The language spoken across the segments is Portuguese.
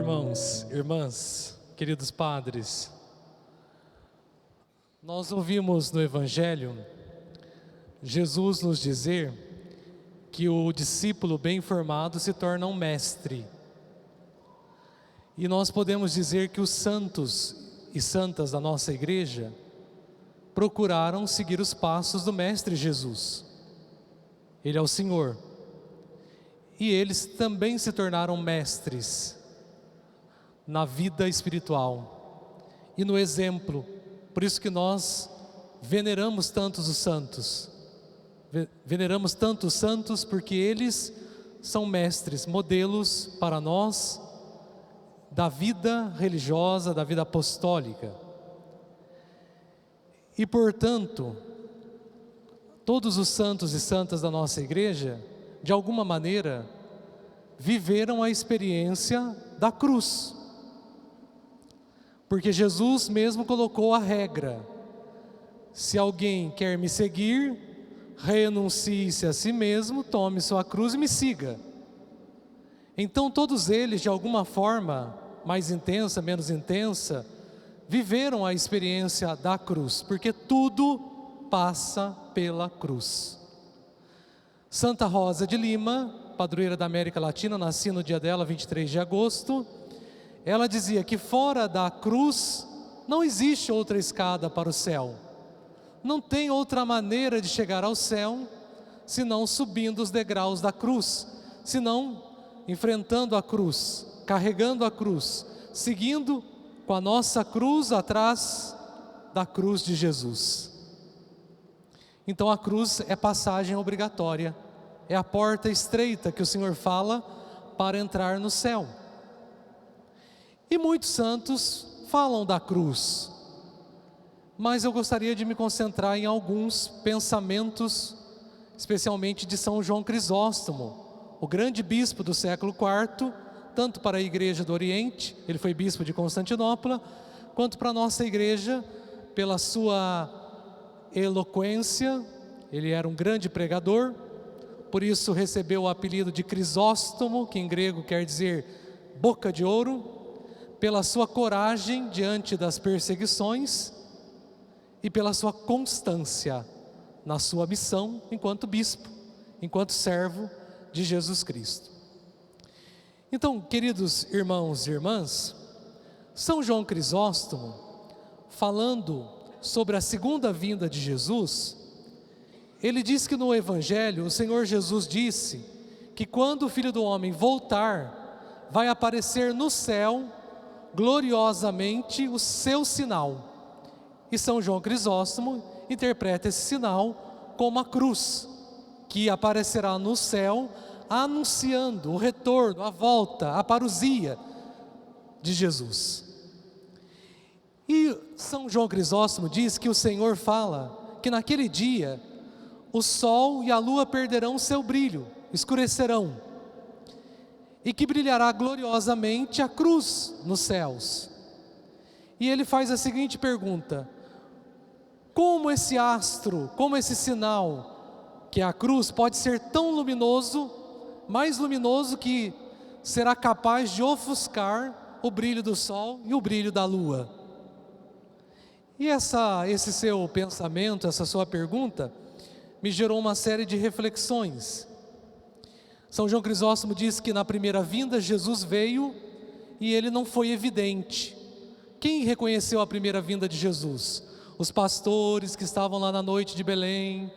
Irmãos, irmãs, queridos padres, nós ouvimos no Evangelho Jesus nos dizer que o discípulo bem formado se torna um mestre. E nós podemos dizer que os santos e santas da nossa igreja procuraram seguir os passos do Mestre Jesus. Ele é o Senhor. E eles também se tornaram mestres na vida espiritual e no exemplo. Por isso que nós veneramos tantos os santos. Veneramos tantos santos porque eles são mestres, modelos para nós da vida religiosa, da vida apostólica. E portanto, todos os santos e santas da nossa igreja, de alguma maneira, viveram a experiência da cruz. Porque Jesus mesmo colocou a regra: se alguém quer me seguir, renuncie-se a si mesmo, tome sua cruz e me siga. Então todos eles, de alguma forma, mais intensa, menos intensa, viveram a experiência da cruz, porque tudo passa pela cruz. Santa Rosa de Lima, padroeira da América Latina, nasci no dia dela, 23 de agosto, ela dizia que fora da cruz não existe outra escada para o céu. Não tem outra maneira de chegar ao céu, senão subindo os degraus da cruz, senão enfrentando a cruz, carregando a cruz, seguindo com a nossa cruz atrás da cruz de Jesus. Então a cruz é passagem obrigatória, é a porta estreita que o Senhor fala para entrar no céu. E muitos santos falam da cruz, mas eu gostaria de me concentrar em alguns pensamentos, especialmente de São João Crisóstomo, o grande bispo do século IV, tanto para a Igreja do Oriente, ele foi bispo de Constantinopla, quanto para a nossa igreja, pela sua eloquência. Ele era um grande pregador, por isso recebeu o apelido de Crisóstomo, que em grego quer dizer boca de ouro, pela sua coragem diante das perseguições e pela sua constância na sua missão enquanto bispo, enquanto servo de Jesus Cristo. Então, queridos irmãos e irmãs, São João Crisóstomo, falando sobre a segunda vinda de Jesus, ele diz que no Evangelho o Senhor Jesus disse que quando o Filho do Homem voltar, vai aparecer no céu gloriosamente o seu sinal. E São João Crisóstomo interpreta esse sinal como a cruz, que aparecerá no céu, anunciando o retorno, a volta, a parousia de Jesus. E São João Crisóstomo diz que o Senhor fala que naquele dia o sol e a lua perderão seu brilho, escurecerão, e que brilhará gloriosamente a cruz nos céus. E ele faz a seguinte pergunta: como esse astro, como esse sinal, que é a cruz, pode ser tão luminoso, mais luminoso que será capaz de ofuscar o brilho do sol e o brilho da lua? E esse seu pensamento, essa sua pergunta, me gerou uma série de reflexões. São João Crisóstomo diz que na primeira vinda Jesus veio e ele não foi evidente. Quem reconheceu a primeira vinda de Jesus? Os pastores que estavam lá na noite de Belém,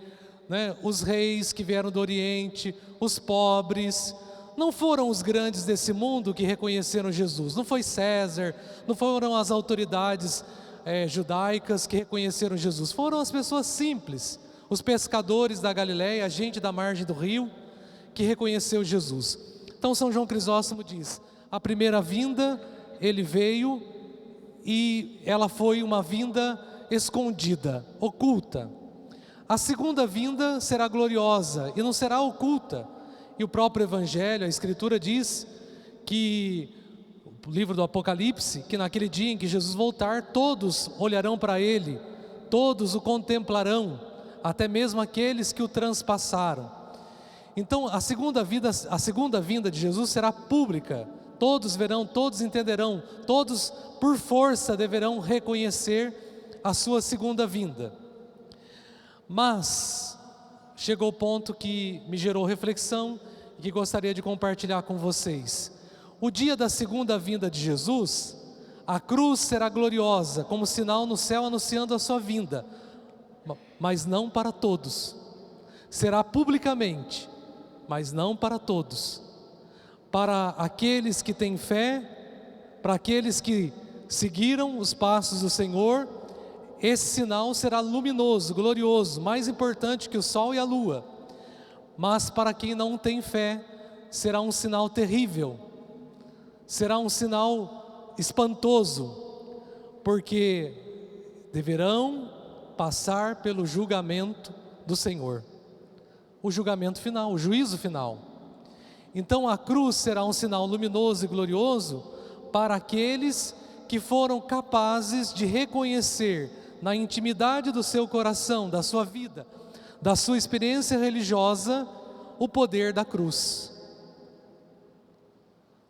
né? Os reis que vieram do Oriente, os pobres. Não foram os grandes desse mundo que reconheceram Jesus. Não foi César, não foram as autoridades judaicas que reconheceram Jesus. Foram as pessoas simples, os pescadores da Galileia, a gente da margem do rio, que reconheceu Jesus. Então São João Crisóstomo diz: a primeira vinda, ele veio e ela foi uma vinda escondida, oculta. A segunda vinda será gloriosa e não será oculta. E o próprio Evangelho, a Escritura diz que, o livro do Apocalipse, que naquele dia em que Jesus voltar, todos olharão para Ele, todos o contemplarão, até mesmo aqueles que o transpassaram. Então a segunda vinda de Jesus será pública, Todos verão, todos entenderão, todos por força deverão reconhecer a sua segunda vinda. Mas chegou o ponto que me gerou reflexão e que gostaria de compartilhar com vocês. O dia da segunda vinda de Jesus, a cruz será gloriosa, como sinal no céu anunciando a sua vinda, mas não para todos. Será publicamente, mas não para todos. Para aqueles que têm fé, para aqueles que seguiram os passos do Senhor, esse sinal será luminoso, glorioso, mais importante que o sol e a lua. Mas para quem não tem fé, será um sinal terrível, será um sinal espantoso, porque deverão passar pelo julgamento do Senhor, o julgamento final, o juízo final. Então a cruz será um sinal luminoso e glorioso para aqueles que foram capazes de reconhecer na intimidade do seu coração, da sua vida, da sua experiência religiosa, o poder da cruz.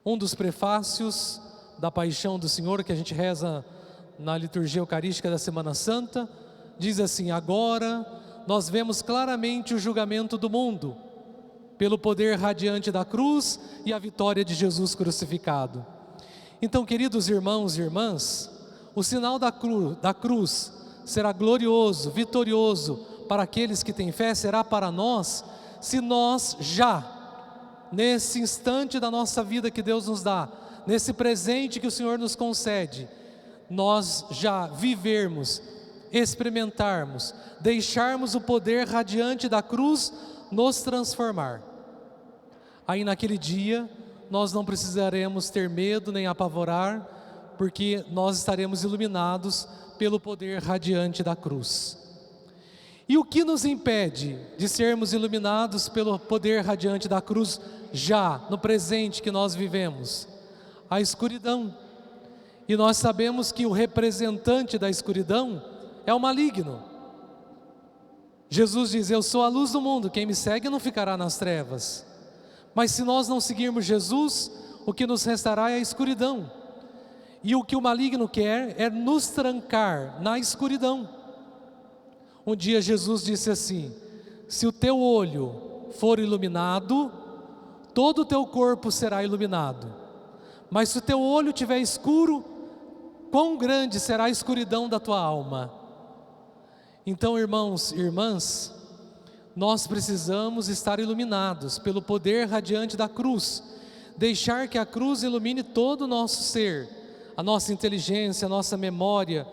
Um dos prefácios da Paixão do Senhor, que a gente reza na liturgia eucarística da Semana Santa, diz assim: agora nós vemos claramente o julgamento do mundo, pelo poder radiante da cruz e a vitória de Jesus crucificado. Então, queridos irmãos e irmãs, o sinal da cruz será glorioso, vitorioso para aqueles que têm fé, será para nós, se nós já, nesse instante da nossa vida que Deus nos dá, nesse presente que o Senhor nos concede, nós já vivermos, experimentarmos, deixarmos o poder radiante da cruz nos transformar. Aí naquele dia, nós não precisaremos ter medo nem apavorar, porque nós estaremos iluminados pelo poder radiante da cruz. E o que nos impede de sermos iluminados pelo poder radiante da cruz já, no presente que nós vivemos? A escuridão. E nós sabemos que o representante da escuridão é o maligno. Jesus diz: eu sou a luz do mundo, quem me segue não ficará nas trevas. Mas se nós não seguirmos Jesus, o que nos restará é a escuridão. E o que o maligno quer é nos trancar na escuridão. Um dia Jesus disse assim: se o teu olho for iluminado, todo o teu corpo será iluminado. Mas se o teu olho estiver escuro, quão grande será a escuridão da tua alma? Então, irmãos e irmãs, nós precisamos estar iluminados pelo poder radiante da cruz, deixar que a cruz ilumine todo o nosso ser, a nossa inteligência, a nossa memória,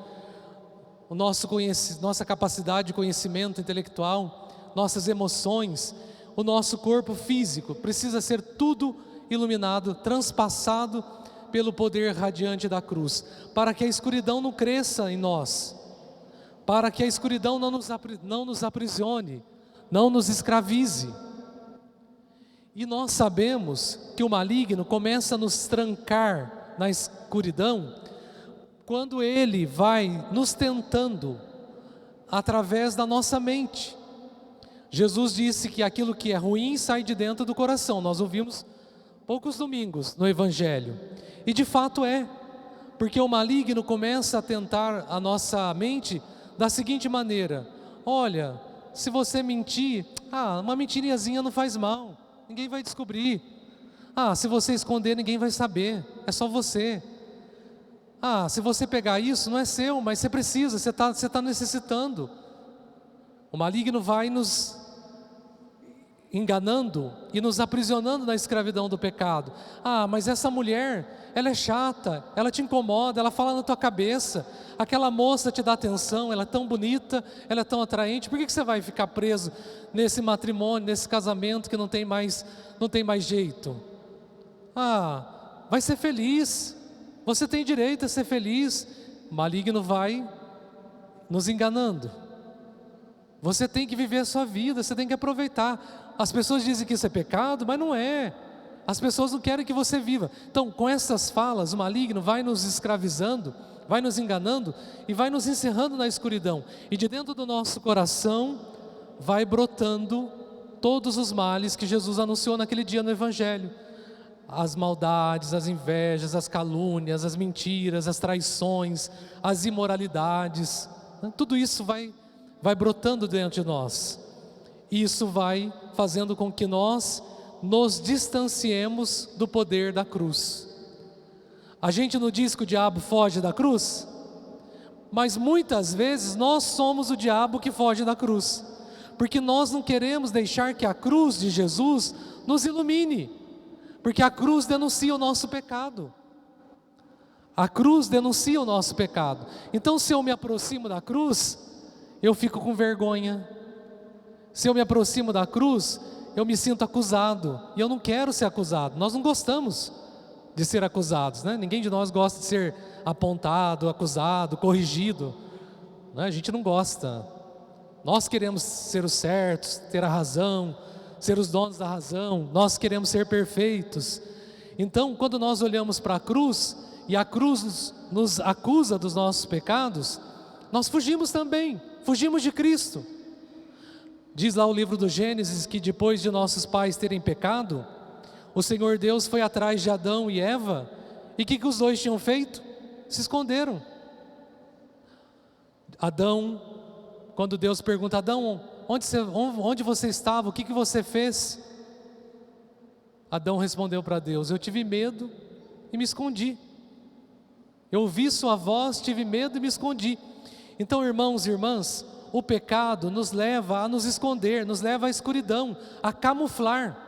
nossa capacidade de conhecimento intelectual, nossas emoções, o nosso corpo físico, precisa ser tudo iluminado, transpassado pelo poder radiante da cruz, para que a escuridão não cresça em nós, para que a escuridão não nos aprisione, não nos escravize. E nós sabemos que o maligno começa a nos trancar na escuridão quando ele vai nos tentando através da nossa mente. Jesus disse que aquilo que é ruim sai de dentro do coração. Nós ouvimos poucos domingos no Evangelho. E de fato é, porque o maligno começa a tentar a nossa mente da seguinte maneira: olha, se você mentir, uma mentirinhazinha não faz mal, ninguém vai descobrir. Se você esconder, ninguém vai saber, é só você. Se você pegar isso, não é seu, mas você precisa, você tá necessitando. O maligno vai nos enganando e nos aprisionando na escravidão do pecado. Mas essa mulher, ela é chata, ela te incomoda, ela fala na tua cabeça, aquela moça te dá atenção, ela é tão bonita, ela é tão atraente, por que você vai ficar preso nesse matrimônio, nesse casamento que não tem mais jeito? Vai ser feliz, você tem direito a ser feliz. O maligno vai nos enganando. Você tem que viver a sua vida, você tem que aproveitar. As pessoas dizem que isso é pecado, mas não é. As pessoas não querem que você viva. Então, com essas falas, o maligno vai nos escravizando, vai nos enganando e vai nos encerrando na escuridão. E de dentro do nosso coração vai brotando todos os males que Jesus anunciou naquele dia no Evangelho. as maldades, as invejas, as calúnias, as mentiras, as traições, as imoralidades, né? Tudo isso vai brotando dentro de nós. Isso vai fazendo com que nós nos distanciemos do poder da cruz. A gente não diz que o diabo foge da cruz, mas muitas vezes nós somos o diabo que foge da cruz, porque nós não queremos deixar que a cruz de Jesus nos ilumine, porque a cruz denuncia o nosso pecado. A cruz denuncia o nosso pecado. Então, se eu me aproximo da cruz, eu fico com vergonha. Se eu me aproximo da cruz, eu me sinto acusado, e eu não quero ser acusado. Nós não gostamos de ser acusados, né? Ninguém de nós gosta de ser apontado, acusado, corrigido, né? A gente não gosta. Nós queremos ser os certos, ter a razão, ser os donos da razão. Nós queremos ser perfeitos. Então, quando nós olhamos para a cruz, e a cruz nos acusa dos nossos pecados, nós fugimos também, fugimos de Cristo. Diz lá o livro do Gênesis que depois de nossos pais terem pecado, o Senhor Deus foi atrás de Adão e Eva, e o que os dois tinham feito? Se esconderam. Adão, quando Deus pergunta: Adão, onde você estava? O que você fez? Adão respondeu para Deus: eu tive medo e me escondi. Eu ouvi sua voz, tive medo e me escondi. Então, irmãos e irmãs, o pecado nos leva a nos esconder, nos leva à escuridão, a camuflar.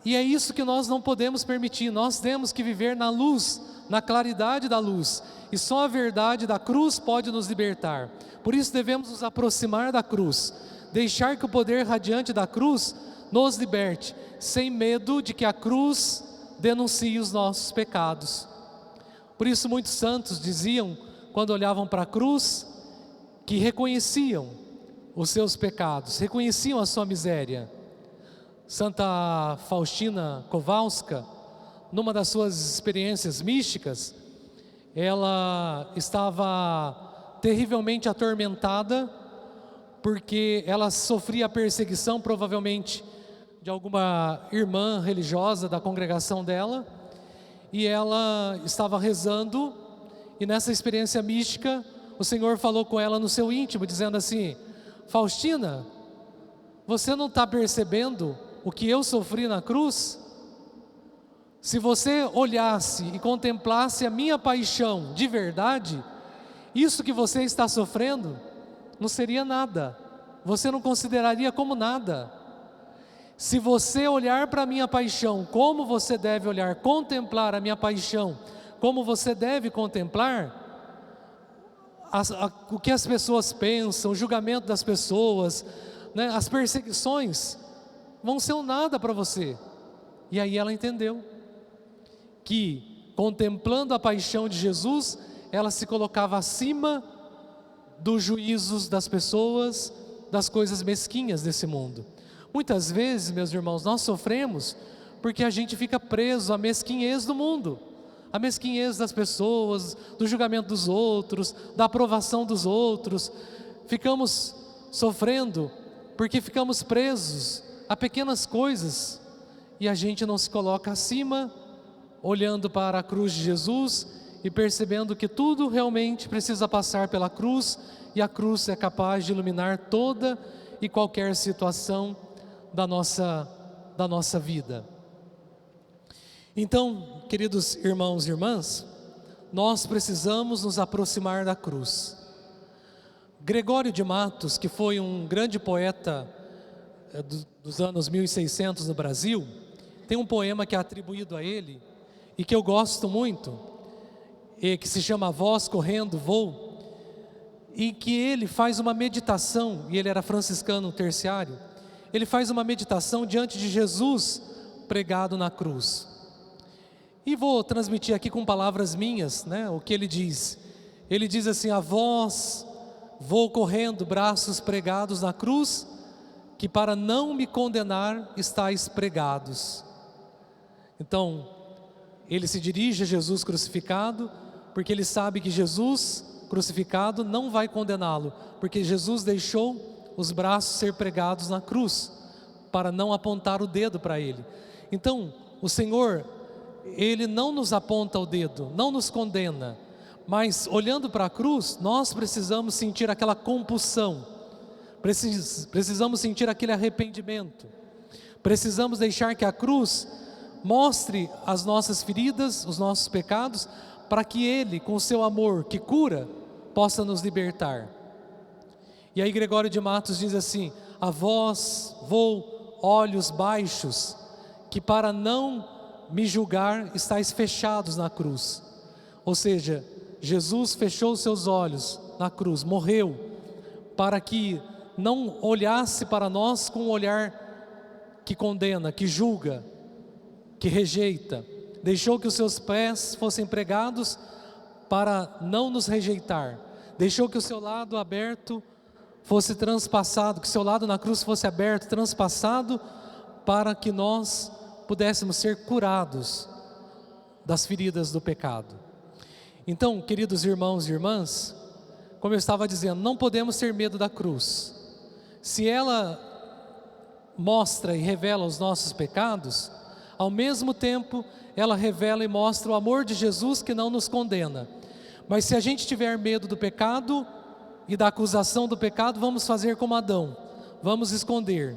E é isso que nós não podemos permitir. Nós temos que viver na luz, na claridade da luz. E só a verdade da cruz pode nos libertar. Por isso devemos nos aproximar da cruz, deixar que o poder radiante da cruz nos liberte, sem medo de que a cruz denuncie os nossos pecados. Por isso muitos santos diziam, quando olhavam para a cruz, que reconheciam os seus pecados, reconheciam a sua miséria. Santa Faustina Kowalska, numa das suas experiências místicas, ela estava terrivelmente atormentada, porque ela sofria perseguição, provavelmente de alguma irmã religiosa da congregação dela, e ela estava rezando, e nessa experiência mística, o Senhor falou com ela no seu íntimo, dizendo assim: Faustina, você não está percebendo o que eu sofri na cruz? Se você olhasse e contemplasse a minha paixão de verdade, isso que você está sofrendo não seria nada, você não consideraria como nada. Se você olhar para a minha paixão como você deve olhar, contemplar a minha paixão como você deve contemplar, o que as pessoas pensam, o julgamento das pessoas, né, as perseguições vão ser um nada para você. E aí ela entendeu que, contemplando a paixão de Jesus, ela se colocava acima dos juízos das pessoas, das coisas mesquinhas desse mundo. Muitas vezes, meus irmãos, nós sofremos porque a gente fica preso à mesquinhez do mundo, à mesquinhez das pessoas, do julgamento dos outros, da aprovação dos outros. Ficamos sofrendo porque ficamos presos a pequenas coisas, e a gente não se coloca acima, olhando para a cruz de Jesus e percebendo que tudo realmente precisa passar pela cruz, e a cruz é capaz de iluminar toda e qualquer situação da nossa vida. Então, queridos irmãos e irmãs, nós precisamos nos aproximar da cruz. Gregório de Matos, que foi um grande poeta dos anos 1600 no Brasil, tem um poema que é atribuído a ele e que eu gosto muito, e que se chama Voz Correndo Vou, e que ele faz uma meditação, e ele era franciscano terciário. Ele faz uma meditação diante de Jesus pregado na cruz. E vou transmitir aqui com palavras minhas, né, o que ele diz. Ele diz assim: a vós vou correndo, braços pregados na cruz, que para não me condenar estáis pregados. Então, ele se dirige a Jesus crucificado, porque ele sabe que Jesus crucificado não vai condená-lo, porque Jesus deixou os braços ser pregados na cruz, para não apontar o dedo para ele. Então, o Senhor, Ele não nos aponta o dedo, não nos condena, mas olhando para a cruz, nós precisamos sentir aquela compulsão, precisamos sentir aquele arrependimento, precisamos deixar que a cruz mostre as nossas feridas, os nossos pecados, para que Ele, com o seu amor que cura, possa nos libertar. E aí Gregório de Matos diz assim: a vós vou olhos baixos, que para não me julgar estáis fechados na cruz. Ou seja, Jesus fechou os seus olhos na cruz, morreu, para que não olhasse para nós com um olhar que condena, que julga, que rejeita. Deixou que os seus pés fossem pregados para não nos rejeitar. Deixou que o seu lado aberto fosse transpassado, que o seu lado na cruz fosse aberto, transpassado, para que nós pudéssemos ser curados das feridas do pecado. Então, queridos irmãos e irmãs, como eu estava dizendo, não podemos ter medo da cruz. Se ela mostra e revela os nossos pecados, ao mesmo tempo ela revela e mostra o amor de Jesus que não nos condena. Mas se a gente tiver medo do pecado e da acusação do pecado, vamos fazer como Adão, vamos esconder,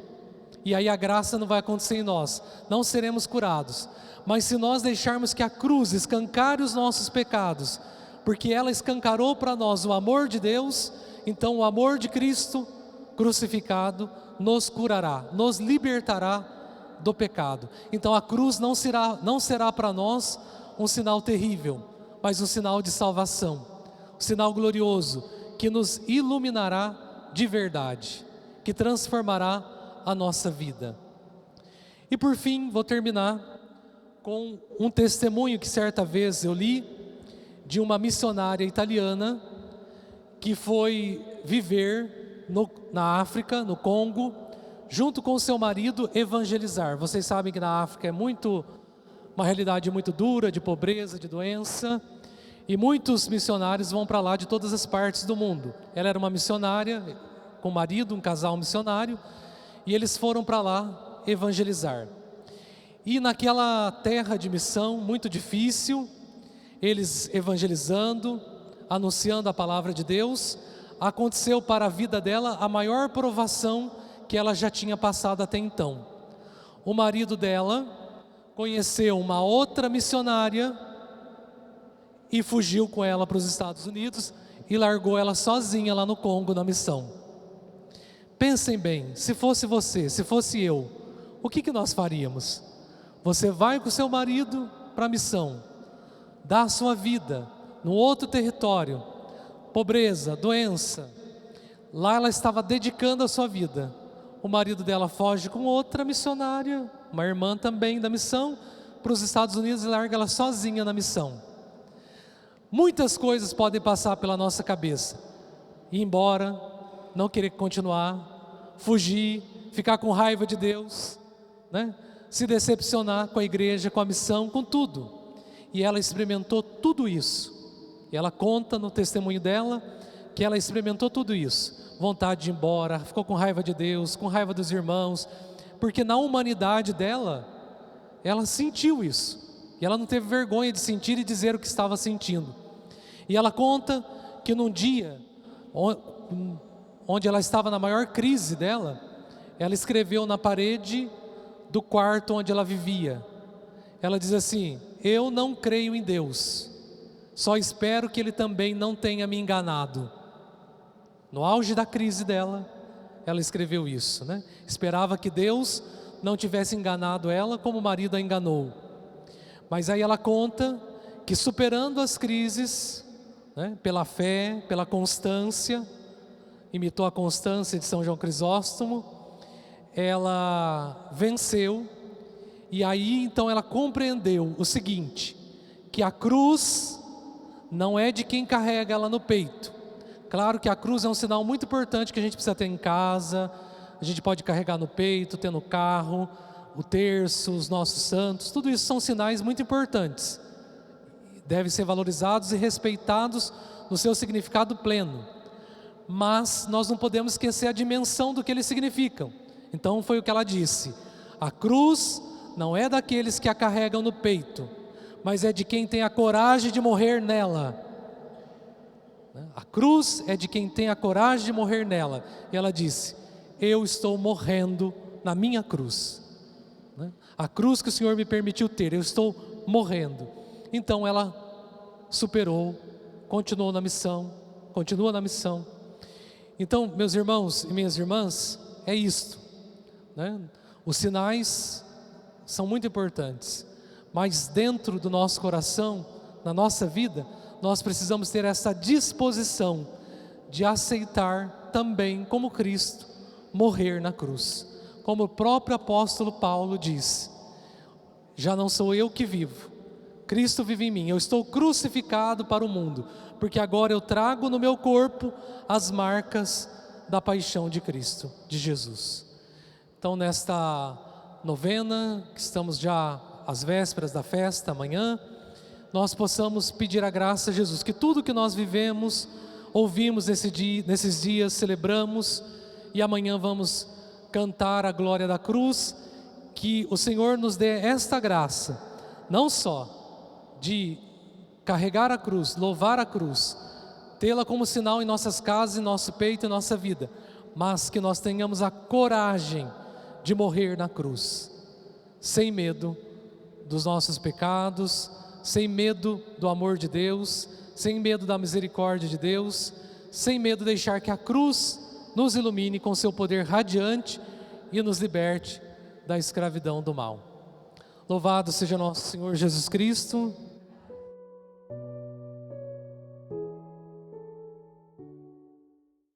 e aí a graça não vai acontecer em nós, não seremos curados. Mas se nós deixarmos que a cruz escancare os nossos pecados, porque ela escancarou para nós o amor de Deus, então o amor de Cristo crucificado nos curará, nos libertará do pecado. Então a cruz não será para nós um sinal terrível, mas um sinal de salvação, um sinal glorioso, que nos iluminará de verdade, que transformará a nossa vida. E por fim, vou terminar com um testemunho que certa vez eu li, de uma missionária italiana, que foi viver na África, no Congo, junto com o seu marido, evangelizar. Vocês sabem que na África é uma realidade muito dura, de pobreza, de doença, e muitos missionários vão para lá de todas as partes do mundo. Ela era uma missionária, com o marido, um casal missionário, e eles foram para lá evangelizar. E naquela terra de missão muito difícil, eles evangelizando, anunciando a palavra de Deus, aconteceu para a vida dela a maior provação que ela já tinha passado até então. O marido dela conheceu uma outra missionária e fugiu com ela para os Estados Unidos e largou ela sozinha lá no Congo na missão. Pensem bem, se fosse você, se fosse eu, o que nós faríamos? Você vai com o seu marido para a missão, dá a sua vida num outro território, pobreza, doença, lá ela estava dedicando a sua vida. O marido dela foge com outra missionária, uma irmã também da missão, para os Estados Unidos e larga ela sozinha na missão. Muitas coisas podem passar pela nossa cabeça: ir embora, não querer continuar, fugir, ficar com raiva de Deus, né? Se decepcionar com a igreja, com a missão, com tudo. E ela experimentou tudo isso. E ela conta no testemunho dela que ela experimentou tudo isso. Vontade de ir embora, ficou com raiva de Deus, com raiva dos irmãos, porque na humanidade dela, ela sentiu isso. E ela não teve vergonha de sentir e dizer o que estava sentindo. E ela conta que num dia onde ela estava na maior crise dela, ela escreveu na parede do quarto onde ela vivia. Ela diz assim: eu não creio em Deus, só espero que Ele também não tenha me enganado. No auge da crise dela, ela escreveu isso, né? Esperava que Deus não tivesse enganado ela como o marido a enganou. Mas aí ela conta que superando as crises, né, pela fé, pela constância, imitou a constância de São João Crisóstomo, ela venceu. E aí então ela compreendeu o seguinte: que a cruz não é de quem carrega ela no peito. Claro que a cruz é um sinal muito importante que a gente precisa ter em casa, a gente pode carregar no peito, ter no carro, o terço, os nossos santos, tudo isso são sinais muito importantes, devem ser valorizados e respeitados no seu significado pleno, mas nós não podemos esquecer a dimensão do que eles significam. Então foi o que ela disse: a cruz não é daqueles que a carregam no peito, mas é de quem tem a coragem de morrer nela. A cruz é de quem tem a coragem de morrer nela. E ela disse: eu estou morrendo na minha cruz. A cruz que o Senhor me permitiu ter, eu estou morrendo. Então ela superou, continuou na missão, continua na missão. Então, meus irmãos e minhas irmãs, é isto, né? Os sinais são muito importantes, mas dentro do nosso coração, na nossa vida, nós precisamos ter essa disposição de aceitar também, como Cristo, morrer na cruz. Como o próprio apóstolo Paulo diz: já não sou eu que vivo, Cristo vive em mim. Eu estou crucificado para o mundo, porque agora eu trago no meu corpo as marcas da paixão de Cristo, de Jesus. Então, nesta novena, que estamos já às vésperas da festa, amanhã, nós possamos pedir a graça a Jesus, que tudo que nós vivemos, ouvimos nesses dias, celebramos, e amanhã vamos cantar a glória da cruz, que o Senhor nos dê esta graça, não só de carregar a cruz, louvar a cruz, tê-la como sinal em nossas casas, em nosso peito, em nossa vida, mas que nós tenhamos a coragem de morrer na cruz, sem medo dos nossos pecados, sem medo do amor de Deus, sem medo da misericórdia de Deus, sem medo de deixar que a cruz nos ilumine com seu poder radiante e nos liberte da escravidão do mal. Louvado seja nosso Senhor Jesus Cristo.